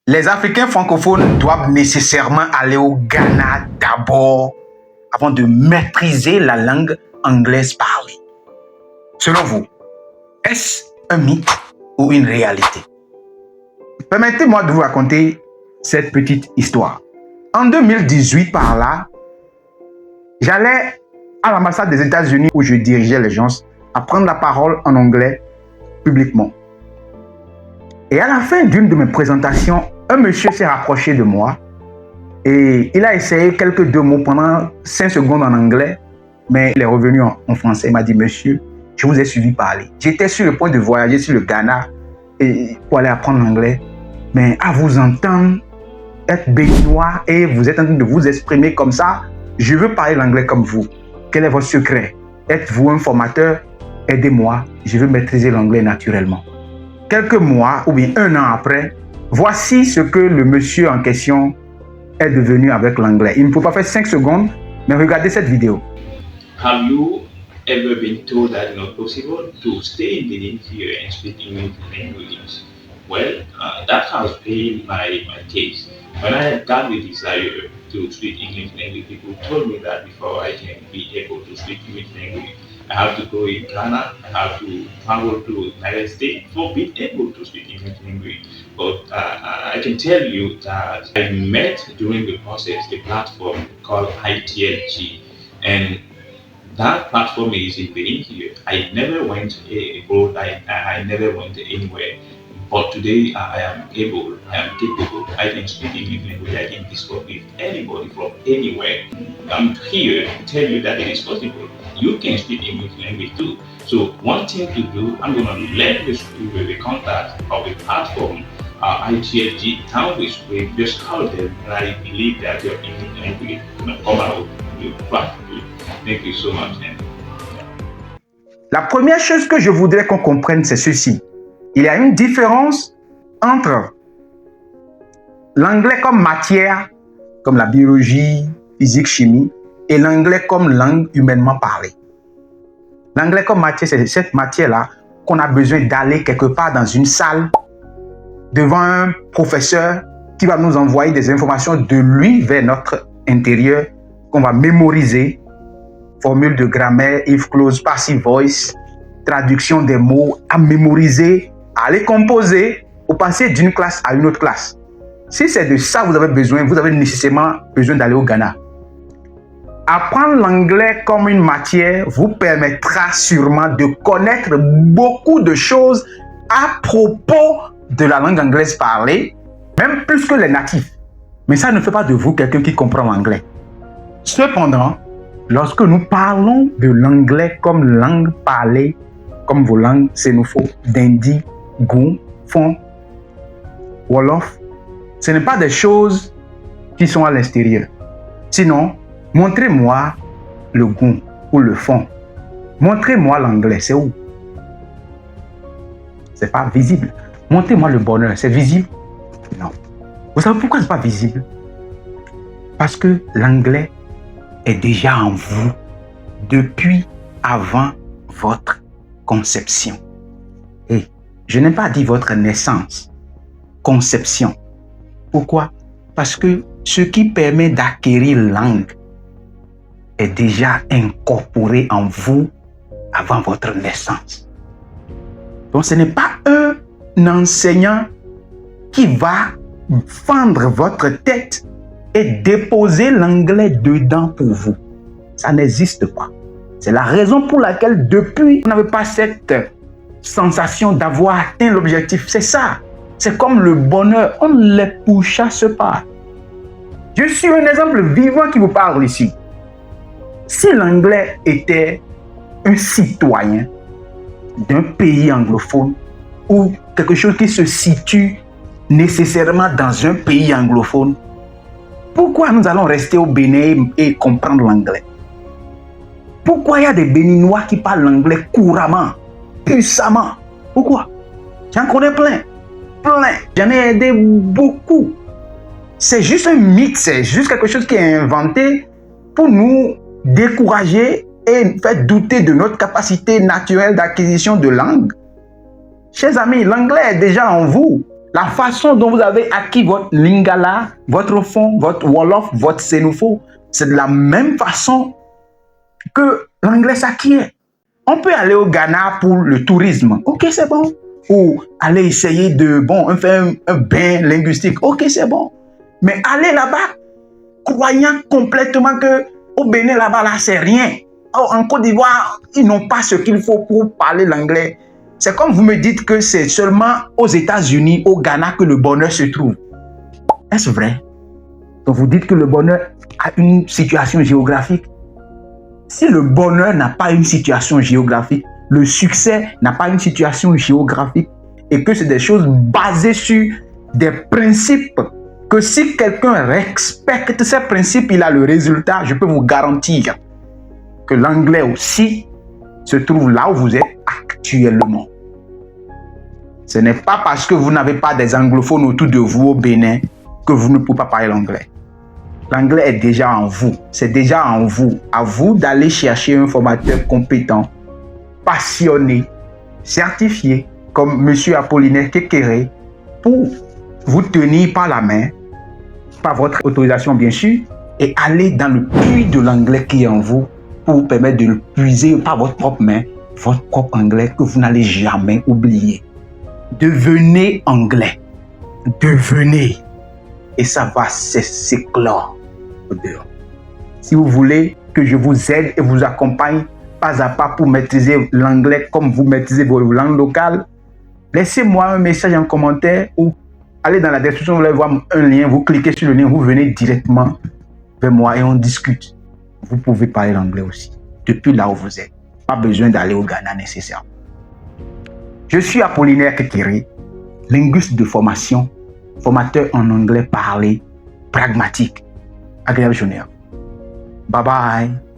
Les Africains francophones doivent nécessairement aller au Ghana d'abord avant de maîtriser la langue anglaise parlée. Selon vous, est-ce un mythe ou une réalité? Permettez-moi de vous raconter cette petite histoire. En 2018, par là, j'allais à l'ambassade des États-Unis où je dirigeais les gens à prendre la parole en anglais publiquement. Et à la fin d'une de mes présentations, un monsieur s'est rapproché de moi et il a essayé quelques deux mots pendant 5 secondes en anglais, mais il est revenu en français. Il m'a dit, monsieur, je vous ai suivi parler. J'étais sur le point de voyager sur le Ghana pour aller apprendre l'anglais, mais à vous entendre être béninois et vous êtes en train de vous exprimer comme ça, je veux parler l'anglais comme vous. Quel est votre secret? Êtes-vous un formateur? Aidez-moi, je veux maîtriser l'anglais naturellement. Quelques mois ou bien un an après, voici ce que le monsieur en question est devenu avec l'anglais. Il ne faut pas faire 5 secondes, mais regardez cette vidéo. Have you ever been told that it's not possible to stay in Benin here and speak English language? Well, that has been my case. When I got the desire to speak English language, people told me that before I can be able to speak English language, I have to go in Ghana, I have to travel to the United States for being able to speak English language. But I can tell you that I met during the process a platform called ITLG, and that platform is in Benin here. I never went abroad, I never went anywhere. But today I am capable, I can speak English language, I can discuss with anybody from anywhere. I'm here to tell you that it is possible. You can speak English language too. So one thing to do, I'm going to let the contact of the platform, ITLG, down the screen, just call them, and I believe that your English language will come out. Thank you so much. La première chose que je voudrais qu'on comprenne, c'est ceci. Il y a une différence entre l'anglais comme matière, comme la biologie, physique, chimie, et l'anglais comme langue humainement parlée. L'anglais comme matière, c'est cette matière-là qu'on a besoin d'aller quelque part dans une salle, devant un professeur qui va nous envoyer des informations de lui vers notre intérieur, qu'on va mémoriser, formule de grammaire, if clause, passive voice, traduction des mots à mémoriser, à les composer pour passer d'une classe à une autre classe. Si c'est de ça que vous avez besoin, vous avez nécessairement besoin d'aller au Ghana. Apprendre l'anglais comme une matière vous permettra sûrement de connaître beaucoup de choses à propos de la langue anglaise parlée, même plus que les natifs. Mais ça ne fait pas de vous quelqu'un qui comprend l'anglais. Cependant, lorsque nous parlons de l'anglais comme langue parlée, comme vos langues sénoufo, dindi, goum, fon, wolof, ce n'est pas des choses qui sont à l'extérieur. Sinon, montrez-moi le goum ou le fon. Montrez-moi l'anglais, c'est où? C'est pas visible. Montrez-moi le bonheur, c'est visible? Non. Vous savez pourquoi c'est pas visible? Parce que l'anglais est déjà en vous depuis avant votre conception. Et je n'ai pas dit votre naissance, conception. Pourquoi? Parce que ce qui permet d'acquérir langue est déjà incorporé en vous avant votre naissance. Donc ce n'est pas un enseignant qui va fendre votre tête et déposer l'anglais dedans pour vous. Ça n'existe pas. C'est la raison pour laquelle depuis, vous n'avez pas cette sensation d'avoir atteint l'objectif. C'est ça. C'est comme le bonheur. On ne les pourchasse pas. Je suis un exemple vivant qui vous parle ici. Si l'anglais était un citoyen d'un pays anglophone ou quelque chose qui se situe nécessairement dans un pays anglophone, pourquoi nous allons rester au Bénin et comprendre l'anglais? Pourquoi il y a des Béninois qui parlent l'anglais couramment, puissamment? Pourquoi? J'en connais plein. J'en ai aidé beaucoup. C'est juste un mythe, c'est juste quelque chose qui est inventé pour nous décourager et faire douter de notre capacité naturelle d'acquisition de langue. Chers amis, l'anglais est déjà en vous. La façon dont vous avez acquis votre lingala, votre fond, votre wolof, votre sénoufo, c'est de la même façon que l'anglais s'acquiert. On peut aller au Ghana pour le tourisme. Ok, c'est bon. Ou aller essayer de, faire un bain linguistique. Ok, c'est bon. Mais aller là-bas, croyant complètement que au Bénin, là-bas, là, c'est rien. Or, en Côte d'Ivoire, ils n'ont pas ce qu'il faut pour parler l'anglais. C'est comme vous me dites que c'est seulement aux États-Unis, au Ghana, que le bonheur se trouve. Est-ce vrai? Donc, vous dites que le bonheur a une situation géographique. Si le bonheur n'a pas une situation géographique, le succès n'a pas une situation géographique, et que c'est des choses basées sur des principes, que si quelqu'un respecte ces principes, il a le résultat, je peux vous garantir que l'anglais aussi se trouve là où vous êtes actuellement. Ce n'est pas parce que vous n'avez pas des anglophones autour de vous au Bénin que vous ne pouvez pas parler l'anglais. L'anglais est déjà en vous. C'est déjà en vous. À vous d'aller chercher un formateur compétent, passionné, certifié, comme M. Apollinaire Kekere, pour vous tenir par la main, par votre autorisation bien sûr, et aller dans le puits de l'anglais qui est en vous pour vous permettre de le puiser par votre propre main, votre propre anglais que vous n'allez jamais oublier. Devenez anglais. Devenez. Et ça va s'éclore au dehors. Si vous voulez que je vous aide et vous accompagne pas à pas pour maîtriser l'anglais comme vous maîtrisez vos langues locales, laissez-moi un message en commentaire ou allez dans la description, vous allez voir un lien, vous cliquez sur le lien, vous venez directement vers moi et on discute. Vous pouvez parler l'anglais aussi, depuis là où vous êtes. Pas besoin d'aller au Ghana nécessairement. Je suis Apollinaire Kekere, linguiste de formation, formateur en anglais parlé, pragmatique. Agréable journée. Bye bye.